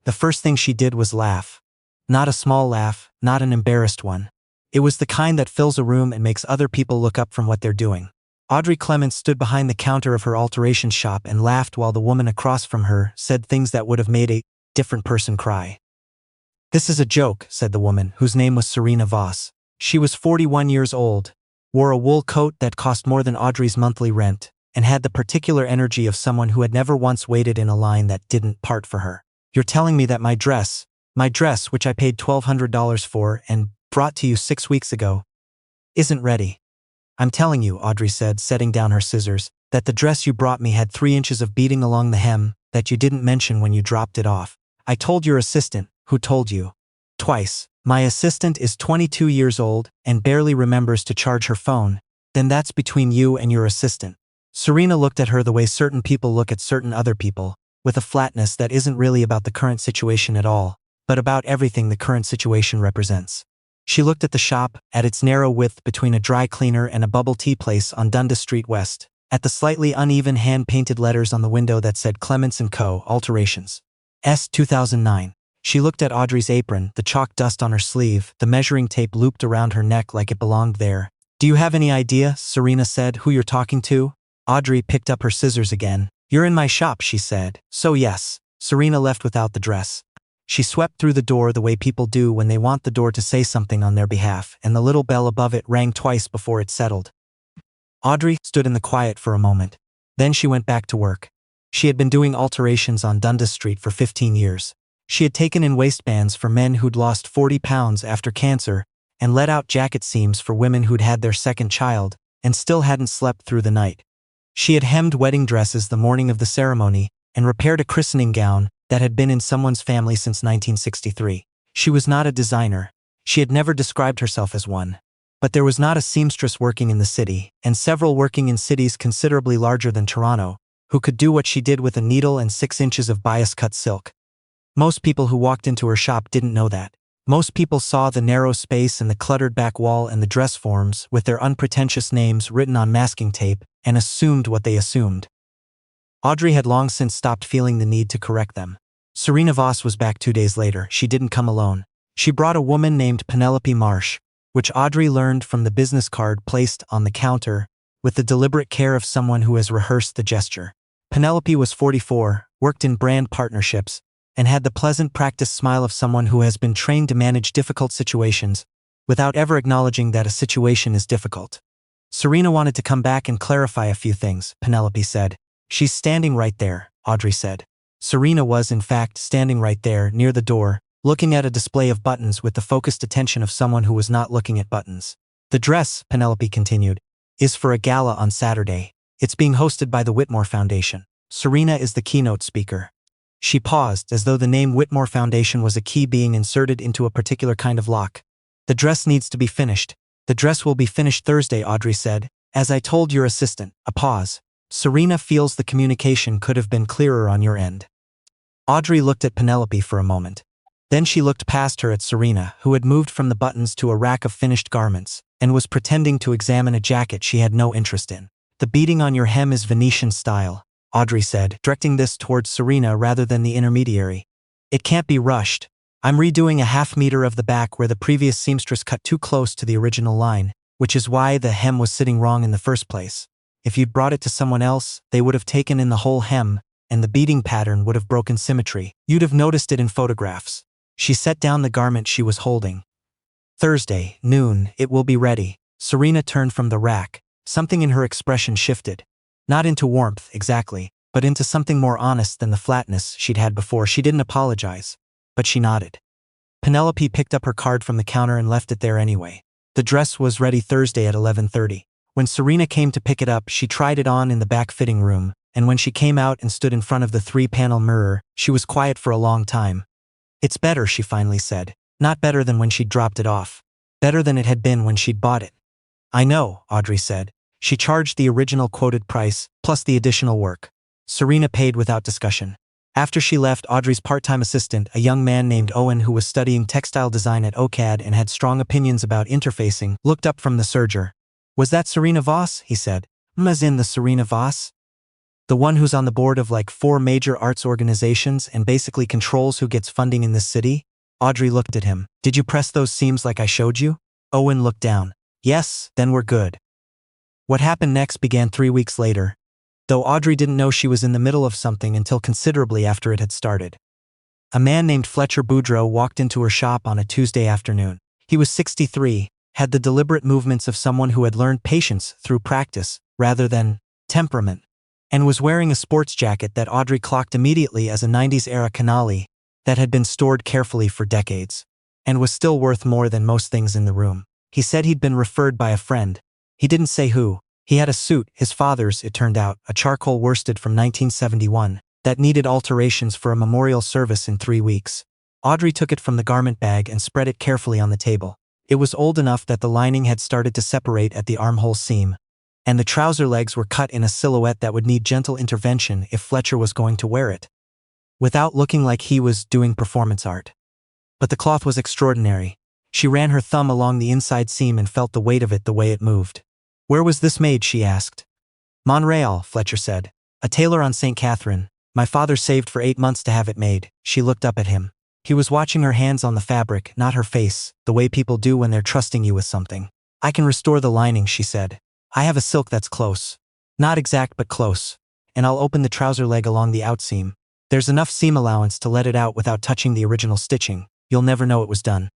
The first thing she did was laugh. Not a small laugh, not an embarrassed one. It was the kind that fills a room and makes other people look up from what they're doing. Audrey Clements stood behind the counter of her alterations shop and laughed while the woman across from her said things that would have made a different person cry. "This is a joke," said the woman, whose name was Serena Voss. She was 41 years old, wore a wool coat that cost more than Audrey's monthly rent, and had the particular energy of someone who had never once waited in a line that didn't part for her. "You're telling me that my dress, which I paid $1,200 for and brought to you 6 weeks ago, isn't ready." "I'm telling you," Audrey said, setting down her scissors, "that the dress you brought me had 3 inches of beading along the hem that you didn't mention when you dropped it off. I told your assistant, who told you. Twice. My assistant is 22 years old and barely remembers to charge her phone. Then that's between you and your assistant." Serena looked at her the way certain people look at certain other people, with a flatness that isn't really about the current situation at all, but about everything the current situation represents. She looked at the shop, at its narrow width between a dry cleaner and a bubble tea place on Dundas Street West, at the slightly uneven hand-painted letters on the window that said Clements & Co. Alterations. S. 2009. She looked at Audrey's apron, the chalk dust on her sleeve, the measuring tape looped around her neck like it belonged there. "Do you have any idea," Serena said, "who you're talking to?" Audrey picked up her scissors again. "You're in my shop," she said. "So yes." Serena left without the dress. She swept through the door the way people do when they want the door to say something on their behalf, and the little bell above it rang twice before it settled. Audrey stood in the quiet for a moment. Then she went back to work. She had been doing alterations on Dundas Street for 15 years. She had taken in waistbands for men who'd lost 40 pounds after cancer, and let out jacket seams for women who'd had their second child, and still hadn't slept through the night. She had hemmed wedding dresses the morning of the ceremony, and repaired a christening gown that had been in someone's family since 1963. She was not a designer. She had never described herself as one. But there was not a seamstress working in the city, and several working in cities considerably larger than Toronto, who could do what she did with a needle and 6 inches of bias-cut silk. Most people who walked into her shop didn't know that. Most people saw the narrow space and the cluttered back wall and the dress forms with their unpretentious names written on masking tape, and assumed what they assumed. Audrey had long since stopped feeling the need to correct them. Serena Voss was back 2 days later. She didn't come alone. She brought a woman named Penelope Marsh, which Audrey learned from the business card placed on the counter, with the deliberate care of someone who has rehearsed the gesture. Penelope was 44, worked in brand partnerships, and had the pleasant practiced smile of someone who has been trained to manage difficult situations, without ever acknowledging that a situation is difficult. "Serena wanted to come back and clarify a few things," Penelope said. "She's standing right there," Audrey said. Serena was, in fact, standing right there, near the door, looking at a display of buttons with the focused attention of someone who was not looking at buttons. "The dress," Penelope continued, "is for a gala on Saturday. It's being hosted by the Whitmore Foundation. Serena is the keynote speaker." She paused, as though the name Whitmore Foundation was a key being inserted into a particular kind of lock. "The dress needs to be finished." "The dress will be finished Thursday," Audrey said, "as I told your assistant." A pause. "Serena feels the communication could have been clearer on your end." Audrey looked at Penelope for a moment. Then she looked past her at Serena, who had moved from the buttons to a rack of finished garments, and was pretending to examine a jacket she had no interest in. "The beading on your hem is Venetian style," Audrey said, directing this towards Serena rather than the intermediary. "It can't be rushed. I'm redoing a half-meter of the back where the previous seamstress cut too close to the original line, which is why the hem was sitting wrong in the first place. If you'd brought it to someone else, they would have taken in the whole hem, and the beading pattern would have broken symmetry. You'd have noticed it in photographs." She set down the garment she was holding. "Thursday, noon, it will be ready." Serena turned from the rack. Something in her expression shifted. Not into warmth, exactly, but into something more honest than the flatness she'd had before. She didn't apologize, but she nodded. Penelope picked up her card from the counter and left it there anyway. The dress was ready Thursday at 11:30. When Serena came to pick it up, she tried it on in the back fitting room, and when she came out and stood in front of the 3-panel mirror, she was quiet for a long time. "It's better," she finally said. "Not better than when she'd dropped it off. Better than it had been when she'd bought it." "I know," Audrey said. She charged the original quoted price, plus the additional work. Serena paid without discussion. After she left, Audrey's part-time assistant, a young man named Owen who was studying textile design at OCAD and had strong opinions about interfacing, looked up from the serger. "Was that Serena Voss?" he said. "As in the Serena Voss?" The one who's on the board of like 4 major arts organizations and basically controls who gets funding in this city? Audrey looked at him. Did you press those seams like I showed you? Owen looked down. Yes, then we're good. What happened next began 3 weeks later, though Audrey didn't know she was in the middle of something until considerably after it had started. A man named Fletcher Boudreau walked into her shop on a Tuesday afternoon. He was 63, had the deliberate movements of someone who had learned patience through practice rather than temperament, and was wearing a sports jacket that Audrey clocked immediately as a 90s-era canali that had been stored carefully for decades, and was still worth more than most things in the room. He said he'd been referred by a friend. He didn't say who. He had a suit, his father's, it turned out, a charcoal worsted from 1971, that needed alterations for a memorial service in 3 weeks. Audrey took it from the garment bag and spread it carefully on the table. It was old enough that the lining had started to separate at the armhole seam, and the trouser legs were cut in a silhouette that would need gentle intervention if Fletcher was going to wear it, without looking like he was doing performance art. But the cloth was extraordinary. She ran her thumb along the inside seam and felt the weight of it the way it moved. Where was this made, she asked. Montreal, Fletcher said. A tailor on St. Catherine. My father saved for 8 months to have it made. She looked up at him. He was watching her hands on the fabric, not her face, the way people do when they're trusting you with something. I can restore the lining, she said. I have a silk that's close. Not exact but close. And I'll open the trouser leg along the outseam. There's enough seam allowance to let it out without touching the original stitching. You'll never know it was done.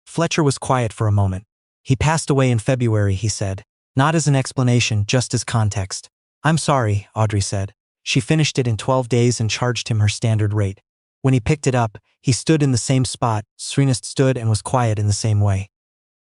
Fletcher was quiet for a moment. He passed away in February, he said. Not as an explanation, just as context. I'm sorry, Audrey said. She finished it in 12 days and charged him her standard rate. When he picked it up, he stood in the same spot. Srinast stood and was quiet in the same way.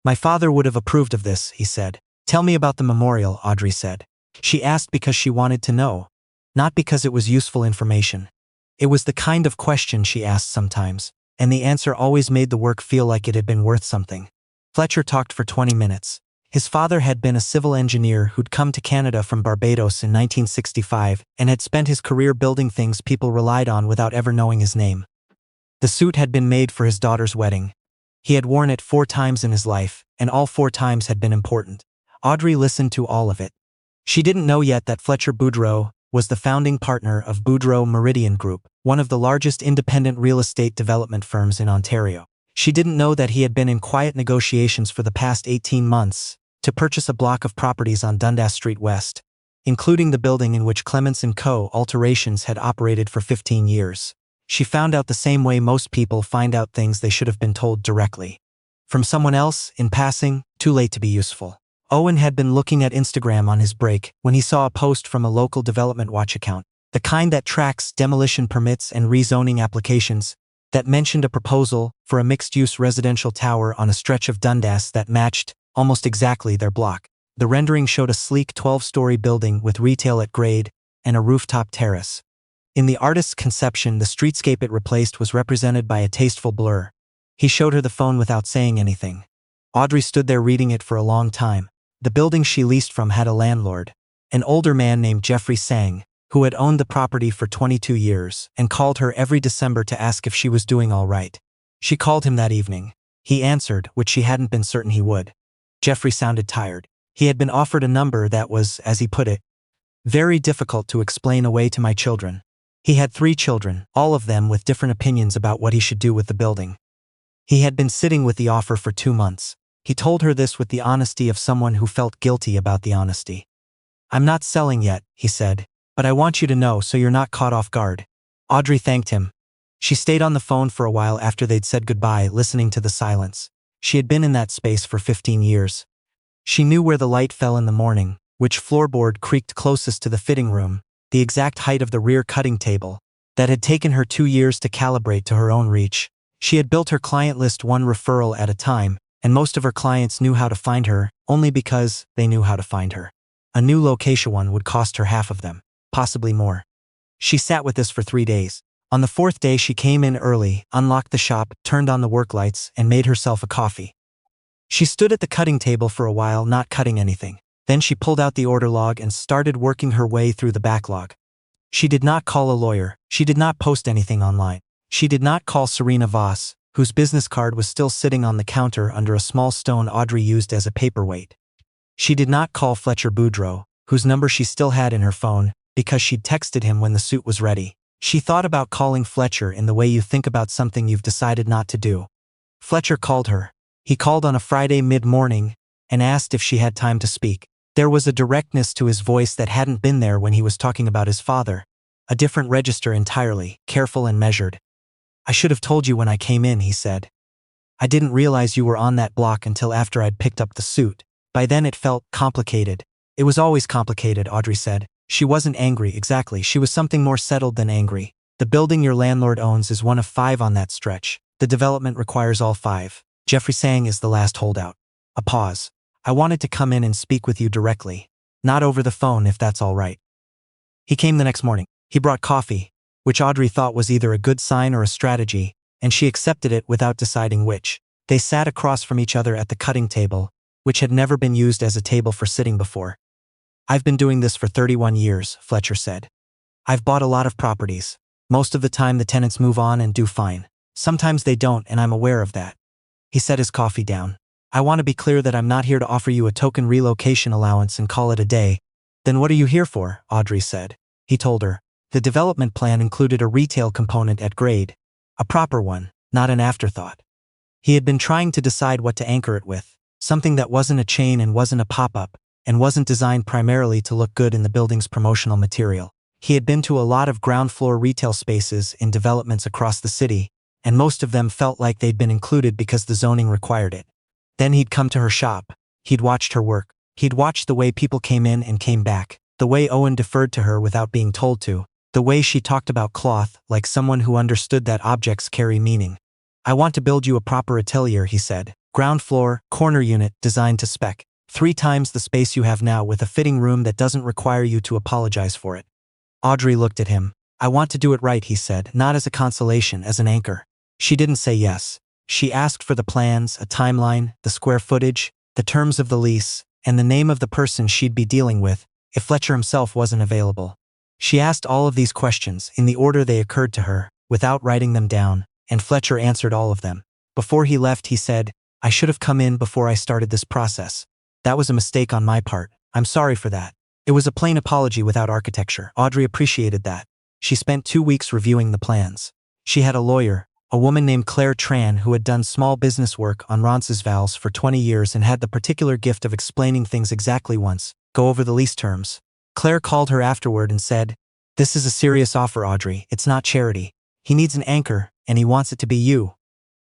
My father would have approved of this, he said. Tell me about the memorial, Audrey said. She asked because she wanted to know, not because it was useful information. It was the kind of question she asked sometimes, and the answer always made the work feel like it had been worth something. Fletcher talked for 20 minutes. His father had been a civil engineer who'd come to Canada from Barbados in 1965 and had spent his career building things people relied on without ever knowing his name. The suit had been made for his daughter's wedding. He had worn it 4 times in his life, and all 4 times had been important. Audrey listened to all of it. She didn't know yet that Fletcher Boudreau was the founding partner of Boudreau Meridian Group, one of the largest independent real estate development firms in Ontario. She didn't know that he had been in quiet negotiations for the past 18 months to purchase a block of properties on Dundas Street West, including the building in which Clements & Co. Alterations had operated for 15 years. She found out the same way most people find out things they should have been told directly. From someone else, in passing, too late to be useful. Owen had been looking at Instagram on his break when he saw a post from a local Development Watch account, the kind that tracks demolition permits and rezoning applications, that mentioned a proposal for a mixed-use residential tower on a stretch of Dundas that matched almost exactly their block. The rendering showed a sleek 12-story building with retail at grade and a rooftop terrace. In the artist's conception, the streetscape it replaced was represented by a tasteful blur. He showed her the phone without saying anything. Audrey stood there reading it for a long time. The building she leased from had a landlord, an older man named Jeffrey Sang, who had owned the property for 22 years and called her every December to ask if she was doing all right. She called him that evening. He answered, which she hadn't been certain he would. Jeffrey sounded tired. He had been offered a number that was, as he put it, very difficult to explain away to my children. He had 3 children, all of them with different opinions about what he should do with the building. He had been sitting with the offer for 2 months. He told her this with the honesty of someone who felt guilty about the honesty. I'm not selling yet, he said, but I want you to know so you're not caught off guard. Audrey thanked him. She stayed on the phone for a while after they'd said goodbye, listening to the silence. She had been in that space for 15 years. She knew where the light fell in the morning, which floorboard creaked closest to the fitting room, the exact height of the rear cutting table, that had taken her 2 years to calibrate to her own reach. She had built her client list 1 referral at a time, and most of her clients knew how to find her, only because they knew how to find her. A new location one would cost her half of them, possibly more. She sat with this for 3 days. On the 4th day she came in early, unlocked the shop, turned on the work lights, and made herself a coffee. She stood at the cutting table for a while, not cutting anything. Then she pulled out the order log and started working her way through the backlog. She did not call a lawyer. She did not post anything online. She did not call Serena Voss, whose business card was still sitting on the counter under a small stone Audrey used as a paperweight. She did not call Fletcher Boudreau, whose number she still had in her phone, because she'd texted him when the suit was ready. She thought about calling Fletcher in the way you think about something you've decided not to do. Fletcher called her. He called on a Friday mid-morning and asked if she had time to speak. There was a directness to his voice that hadn't been there when he was talking about his father. A different register entirely, careful and measured. "I should have told you when I came in," he said. "I didn't realize you were on that block until after I'd picked up the suit. By then it felt complicated." "It was always complicated," Audrey said. She wasn't angry, exactly. She was something more settled than angry. "The building your landlord owns is one of 5 on that stretch. The development requires all 5. Jeffrey Sang is the last holdout." A pause. "I wanted to come in and speak with you directly. Not over the phone, if that's all right." He came the next morning. He brought coffee, which Audrey thought was either a good sign or a strategy, and she accepted it without deciding which. They sat across from each other at the cutting table, which had never been used as a table for sitting before. "I've been doing this for 31 years, Fletcher said. "I've bought a lot of properties. Most of the time the tenants move on and do fine. Sometimes they don't, and I'm aware of that." He set his coffee down. "I want to be clear that I'm not here to offer you a token relocation allowance and call it a day." "Then what are you here for?" Audrey said. He told her. The development plan included a retail component at grade. A proper one, not an afterthought. He had been trying to decide what to anchor it with. Something that wasn't a chain and wasn't a pop-up, and wasn't designed primarily to look good in the building's promotional material. He had been to a lot of ground-floor retail spaces in developments across the city, and most of them felt like they'd been included because the zoning required it. Then he'd come to her shop. He'd watched her work. He'd watched the way people came in and came back, the way Owen deferred to her without being told to, the way she talked about cloth like someone who understood that objects carry meaning. "I want to build you a proper atelier," he said. "Ground floor, corner unit, designed to spec. 3 times the space you have now, with a fitting room that doesn't require you to apologize for it." Audrey looked at him. "I want to do it right," he said, "not as a consolation, as an anchor." She didn't say yes. She asked for the plans, a timeline, the square footage, the terms of the lease, and the name of the person she'd be dealing with, if Fletcher himself wasn't available. She asked all of these questions, in the order they occurred to her, without writing them down, and Fletcher answered all of them. Before he left, he said, "I should have come in before I started this process. That was a mistake on my part. I'm sorry for that." It was a plain apology without architecture. Audrey appreciated that. She spent 2 weeks reviewing the plans. She had a lawyer, a woman named Claire Tran, who had done small business work on Roncesvalles for 20 years and had the particular gift of explaining things exactly once. Go over the lease terms. Claire called her afterward and said, "This is a serious offer, Audrey. It's not charity. He needs an anchor, and he wants it to be you."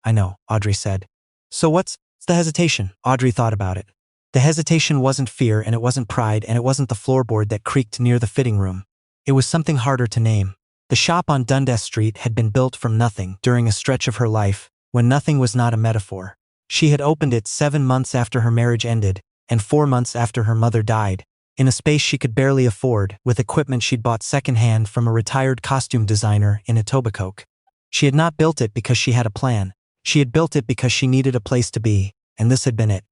"I know," Audrey said. "So what's the hesitation?" Audrey thought about it. The hesitation wasn't fear, and it wasn't pride, and it wasn't the floorboard that creaked near the fitting room. It was something harder to name. The shop on Dundas Street had been built from nothing during a stretch of her life, when nothing was not a metaphor. She had opened it 7 months after her marriage ended, and 4 months after her mother died, in a space she could barely afford, with equipment she'd bought secondhand from a retired costume designer in Etobicoke. She had not built it because she had a plan. She had built it because she needed a place to be, and this had been it.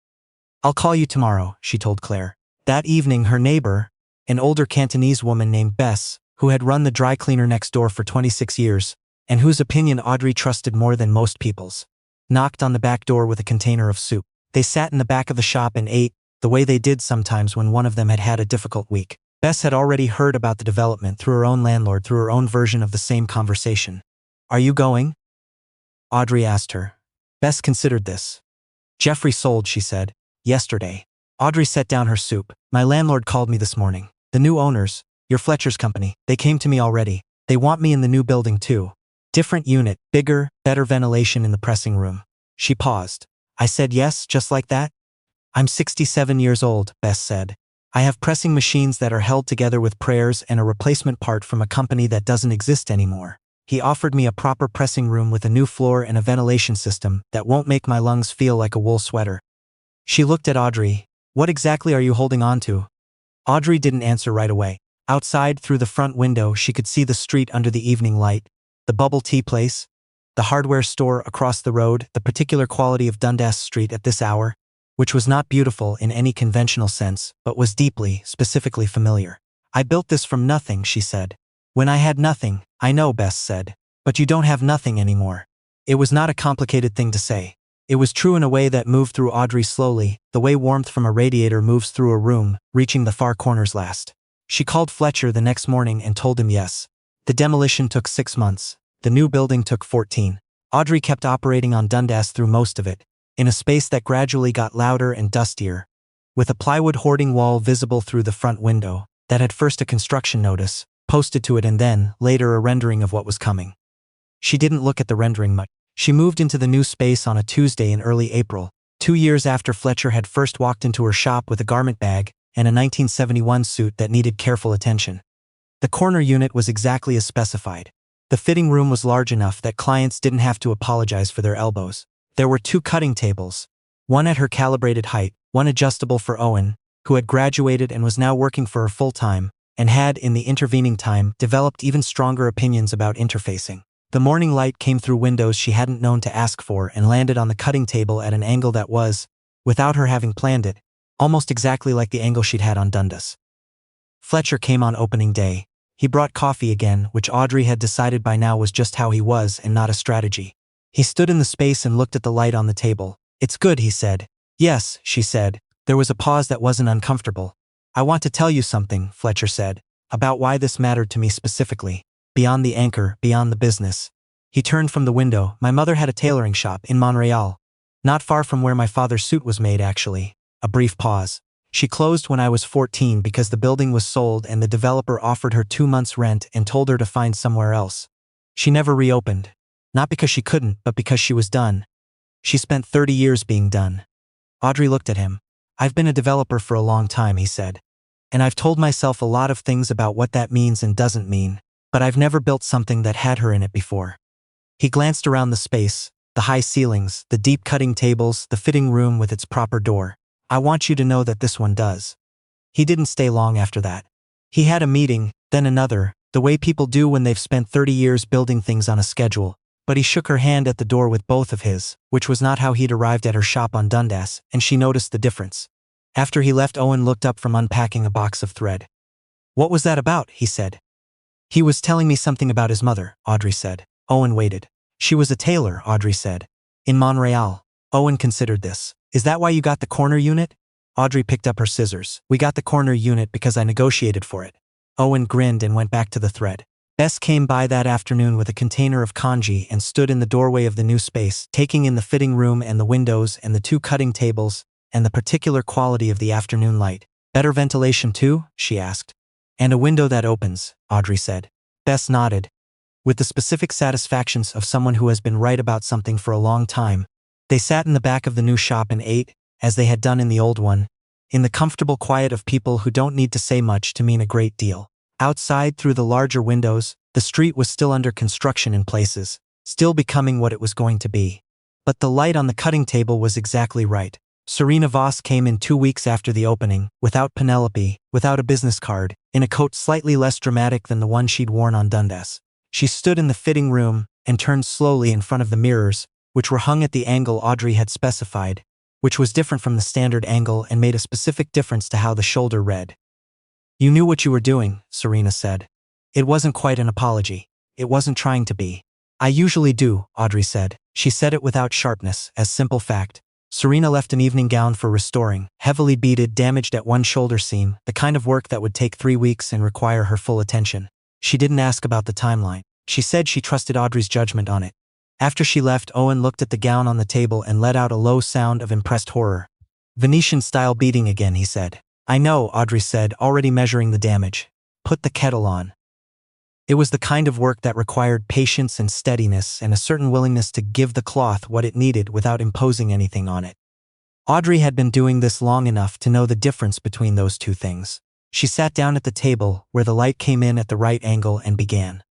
"I'll call you tomorrow," she told Claire. That evening, her neighbor, an older Cantonese woman named Bess, who had run the dry cleaner next door for 26 years, and whose opinion Audrey trusted more than most people's, knocked on the back door with a container of soup. They sat in the back of the shop and ate, the way they did sometimes when one of them had had a difficult week. Bess had already heard about the development through her own landlord, through her own version of the same conversation. "Are you going?" Audrey asked her. Bess considered this. "Jeffrey sold," she said. "Yesterday." Audrey set down her soup. "My landlord called me this morning. The new owners, your Fletcher's company, they came to me already. They want me in the new building too. Different unit, bigger, better ventilation in the pressing room." She paused. "I said yes, just like that?" "I'm 67 years old," Bess said. "I have pressing machines that are held together with prayers and a replacement part from a company that doesn't exist anymore. He offered me a proper pressing room with a new floor and a ventilation system that won't make my lungs feel like a wool sweater." She looked at Audrey. "What exactly are you holding on to?" Audrey didn't answer right away. Outside, through the front window, she could see the street under the evening light, the bubble tea place, the hardware store across the road, the particular quality of Dundas Street at this hour, which was not beautiful in any conventional sense, but was deeply, specifically familiar. "I built this from nothing," she said. "When I had nothing." "I know," Bess said. "But you don't have nothing anymore." It was not a complicated thing to say. It was true in a way that moved through Audrey slowly, the way warmth from a radiator moves through a room, reaching the far corners last. She called Fletcher the next morning and told him yes. The demolition took 6 months. The new building took 14. Audrey kept operating on Dundas through most of it, in a space that gradually got louder and dustier, with a plywood hoarding wall visible through the front window, that had first a construction notice posted to it and then, later, a rendering of what was coming. She didn't look at the rendering much. She moved into the new space on a Tuesday in early April, 2 years after Fletcher had first walked into her shop with a garment bag and a 1971 suit that needed careful attention. The corner unit was exactly as specified. The fitting room was large enough that clients didn't have to apologize for their elbows. There were 2 cutting tables, one at her calibrated height, one adjustable for Owen, who had graduated and was now working for her full-time, and had, in the intervening time, developed even stronger opinions about interfacing. The morning light came through windows she hadn't known to ask for and landed on the cutting table at an angle that was, without her having planned it, almost exactly like the angle she'd had on Dundas. Fletcher came on opening day. He brought coffee again, which Audrey had decided by now was just how he was and not a strategy. He stood in the space and looked at the light on the table. "It's good," he said. "Yes," she said. There was a pause that wasn't uncomfortable. "I want to tell you something," Fletcher said, "about why this mattered to me specifically. Beyond the anchor, beyond the business." He turned from the window. "My mother had a tailoring shop in Montreal. Not far from where my father's suit was made, actually." A brief pause. "She closed when I was 14 because the building was sold and the developer offered her 2 months' rent and told her to find somewhere else. She never reopened. Not because she couldn't, but because she was done. She spent 30 years being done." Audrey looked at him. "I've been a developer for a long time," he said. "And I've told myself a lot of things about what that means and doesn't mean, but I've never built something that had her in it before." He glanced around the space, the high ceilings, the deep cutting tables, the fitting room with its proper door. "I want you to know that this one does." He didn't stay long after that. He had a meeting, then another, the way people do when they've spent 30 years building things on a schedule, but he shook her hand at the door with both of his, which was not how he'd arrived at her shop on Dundas, and she noticed the difference. After he left, Owen looked up from unpacking a box of thread. "What was that about?" he said. "He was telling me something about his mother," Audrey said. Owen waited. "She was a tailor," Audrey said. "In Montreal." Owen considered this. "Is that why you got the corner unit?" Audrey picked up her scissors. "We got the corner unit because I negotiated for it." Owen grinned and went back to the thread. Bess came by that afternoon with a container of congee and stood in the doorway of the new space, taking in the fitting room and the windows and the 2 cutting tables and the particular quality of the afternoon light. "Better ventilation too?" she asked. "And a window that opens," Audrey said. Bess nodded. With the specific satisfactions of someone who has been right about something for a long time, they sat in the back of the new shop and ate, as they had done in the old one, in the comfortable quiet of people who don't need to say much to mean a great deal. Outside, through the larger windows, the street was still under construction in places, still becoming what it was going to be. But the light on the cutting table was exactly right. Serena Voss came in 2 weeks after the opening, without Penelope, without a business card, in a coat slightly less dramatic than the one she'd worn on Dundas. She stood in the fitting room and turned slowly in front of the mirrors, which were hung at the angle Audrey had specified, which was different from the standard angle and made a specific difference to how the shoulder read. "You knew what you were doing," Serena said. It wasn't quite an apology. It wasn't trying to be. "I usually do," Audrey said. She said it without sharpness, as simple fact. Serena left an evening gown for restoring, heavily beaded, damaged at one shoulder seam, the kind of work that would take 3 weeks and require her full attention. She didn't ask about the timeline. She said she trusted Audrey's judgment on it. After she left, Owen looked at the gown on the table and let out a low sound of impressed horror. "Venetian-style beading again," he said. "I know," Audrey said, already measuring the damage. "Put the kettle on." It was the kind of work that required patience and steadiness and a certain willingness to give the cloth what it needed without imposing anything on it. Audrey had been doing this long enough to know the difference between those two things. She sat down at the table, where the light came in at the right angle, and began.